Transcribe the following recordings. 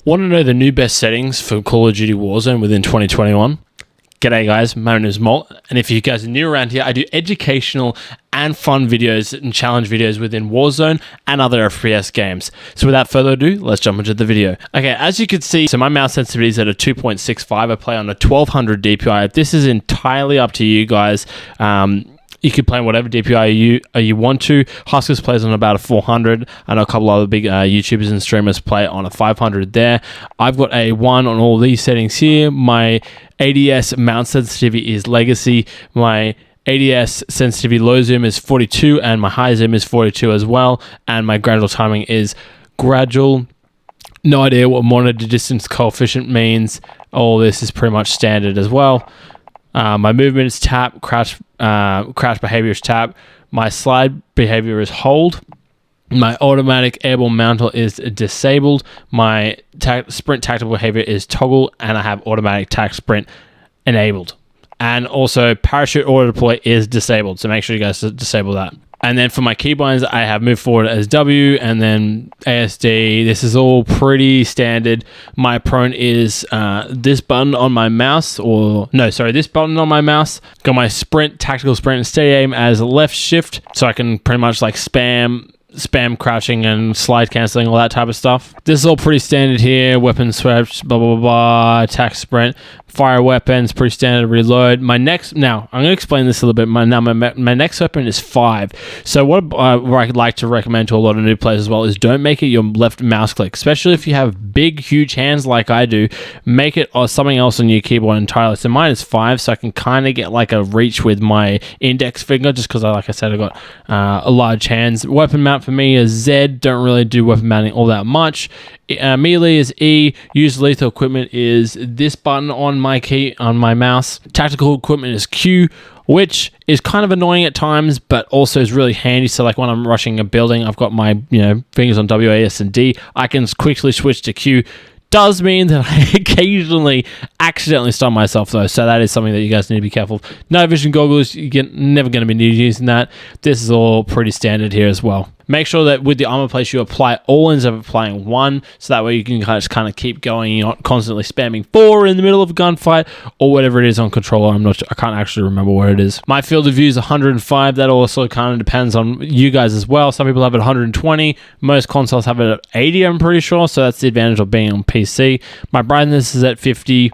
Want to know the new best settings for Call of Duty Warzone within 2021? G'day guys, my name is Molt, and if you guys are new around here, I do educational and fun videos and challenge videos within Warzone and other FPS games. So without further ado, let's jump into the video. Okay, as you can see, so my mouse sensitivity is at a 2.65. I play on a 1200 DPI. This is entirely up to you guys. You can play whatever DPI you want to. Huskers plays on about a 400. I know a couple other big YouTubers and streamers play on a 500 there. I've got a 1 on all these settings here. My ADS mount sensitivity is Legacy. My ADS sensitivity low zoom is 42 and my high zoom is 42 as well. And my gradual timing is gradual. No idea what monitor distance coefficient means. All this is pretty much standard as well. My movement is tap, crouch behavior is tap. My slide behavior is hold. My automatic airborne mantle is disabled. My sprint tactical behavior is toggle, and I have automatic tac sprint enabled. And also parachute auto deploy is disabled, so make sure you guys disable that. And then for my keybinds, I have move forward as W and then ASD. This is all pretty standard. My prone is this button on my mouse, this button on my mouse. Got my sprint, tactical sprint, and steady aim as left shift, so I can pretty much like spam crouching and slide cancelling, all that type of stuff. This is all pretty standard here. Weapon switch, blah, blah, blah, blah, attack sprint, fire weapons, pretty standard, reload. Now, I'm going to explain this a little bit. My next weapon is 5. So what I'd like to recommend to a lot of new players as well is don't make it your left mouse click, especially if you have big, huge hands like I do. Make it something else on your keyboard entirely. So mine is 5, so I can kind of get like a reach with my index finger just because, like I said, I've got a large hands. Weapon mount for me is Z. Don't really do weapon mounting all that much. Melee is E. Use lethal equipment is this button on my mouse. Tactical equipment is Q, which is kind of annoying at times, but also is really handy. So like when I'm rushing a building, I've got my fingers on W, A, S, and D. I can quickly switch to Q. Does mean that I occasionally accidentally stun myself though, so that is something that you guys need to be careful of. Night vision goggles, you're never going to be using that. This is all pretty standard here as well. Make sure that with the armor place you apply all instead of applying 1, so that way you can just kind of keep going. You're not constantly spamming 4 in the middle of a gunfight or whatever it is on controller. I can't actually remember where it is. My field of view is 105. That also kind of depends on you guys as well. Some people have it at 120. Most consoles have it at 80, I'm pretty sure. So that's the advantage of being on PC. My brightness is at 50.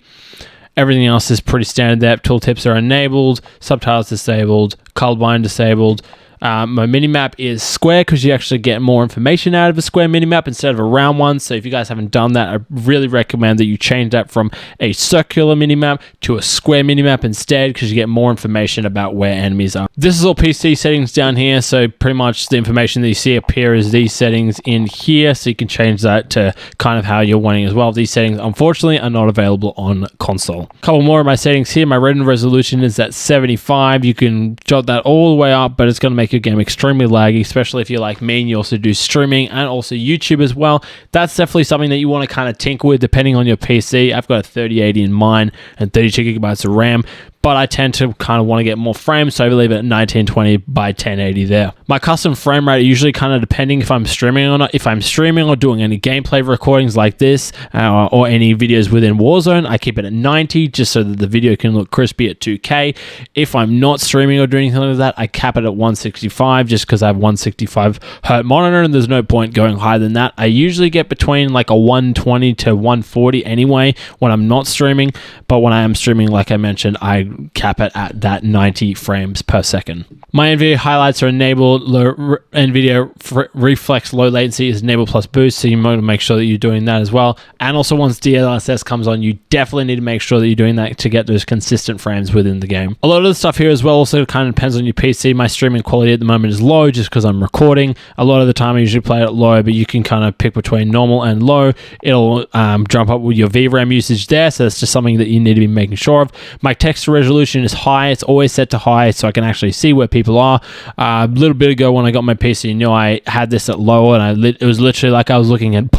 Everything else is pretty standard there. Tooltips are enabled. Subtitles disabled. Colorblind disabled. My minimap is square because you actually get more information out of a square minimap instead of a round one. So if you guys haven't done that, I really recommend that you change that from a circular minimap to a square minimap instead, because you get more information about where enemies are. This is all PC settings down here. So pretty much the information that you see up here is these settings in here. So you can change that to kind of how you're wanting as well. These settings, unfortunately, are not available on console. A couple more of my settings here. My render resolution is at 75. You can jot that all the way up, but it's going to make your game extremely laggy, especially if you're like me and you also do streaming and also YouTube as well. That's definitely something that you want to kind of tinker with depending on your PC. I've got a 3080 in mine and 32 gigabytes of RAM, but I tend to kind of want to get more frames, so I leave it at 1920 by 1080 there. My custom frame rate usually kind of depending if I'm streaming or not. If I'm streaming or doing any gameplay recordings like this or any videos within Warzone, I keep it at 90 just so that the video can look crispy at 2K. If I'm not streaming or doing anything like that, I cap it at 165 just because I have 165 hertz monitor and there's no point going higher than that. I usually get between like a 120 to 140 anyway when I'm not streaming, but when I am streaming, like I mentioned, I cap it at that 90 frames per second. My NVIDIA highlights are enabled. NVIDIA reflex low latency is enabled plus boost, so you want to make sure that you're doing that as well. And also once DLSS comes on, you definitely need to make sure that you're doing that to get those consistent frames within the game. A lot of the stuff here as well also kind of depends on your PC. My streaming quality at the moment is low just because I'm recording. A lot of the time I usually play it at low, but you can kind of pick between normal and low. It'll jump up with your VRAM usage there, so that's just something that you need to be making sure of. My texture resolution is high. It's always set to high so I can actually see where people are. A little bit ago when I got my PC, I had this at low, and it was literally like I was looking at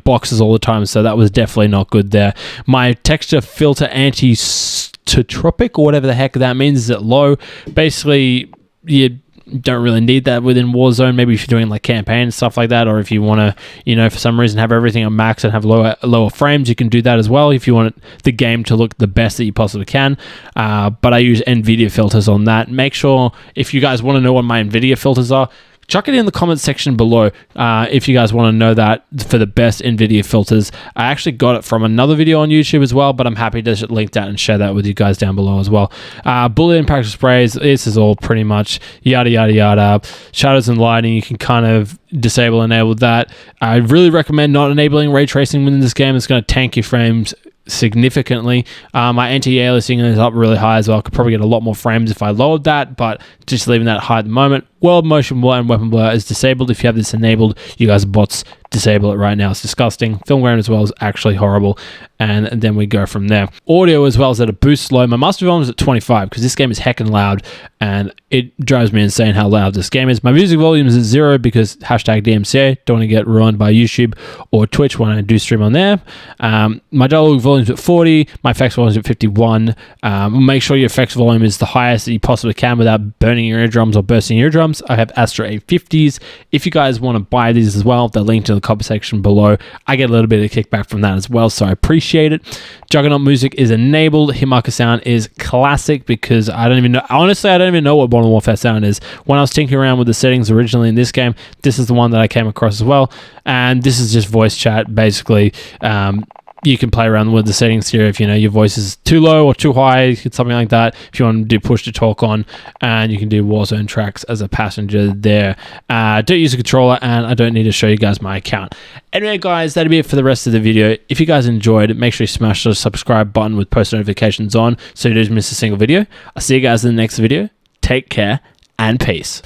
boxes all the time, so that was definitely not good there. My texture filter anti-tropic or whatever the heck that means is at low. Basically, don't really need that within Warzone. Maybe if you're doing like campaign and stuff like that, or if you want to, you know, for some reason have everything on max and have lower frames, you can do that as well if you want the game to look the best that you possibly can. But I use NVIDIA filters on that. Make sure, if you guys want to know what my NVIDIA filters are, chuck it in the comments section below if you guys want to know that for the best NVIDIA filters. I actually got it from another video on YouTube as well, but I'm happy to link that and share that with you guys down below as well. Bullet impact sprays, this is all pretty much yada yada yada. Shadows and lighting, you can kind of disable, enable that. I really recommend not enabling ray tracing within this game. It's going to tank your frames significantly. My anti-aliasing is up really high as well. I could probably get a lot more frames if I lowered that, but just leaving that high at the moment. World motion blur and weapon blur is disabled. If you have this enabled, you guys bots disable it right now. It's disgusting. Film grain as well is actually horrible, and then we go from there. Audio as well is at a boost low. My master volume is at 25 because this game is heckin' loud, and it drives me insane how loud this game is. My music volume is at 0 because hashtag DMCA. Don't want to get ruined by YouTube or Twitch when I do stream on there. My dialogue volume is at 40. My effects volume is at 51. Make sure your effects volume is the highest that you possibly can without burning your eardrums or bursting your eardrums. I have Astro 850s. If you guys want to buy these as well, they're linked in the comment section below. I get a little bit of kickback from that as well, so I appreciate it. Juggernaut music is enabled. Hitmarker sound is classic because I don't even know, honestly, I don't even know what Modern Warfare sound is. When I was tinkering around with the settings originally in this game, this is the one that I came across as well, and this is just voice chat basically. You can play around with the settings here if you know your voice is too low or too high, something like that. If you want to do push to talk on, and you can do Warzone tracks as a passenger there. Don't use a controller, and I don't need to show you guys my account. Anyway, guys, that'll be it for the rest of the video. If you guys enjoyed, make sure you smash the subscribe button with post notifications on so you don't miss a single video. I'll see you guys in the next video. Take care and peace.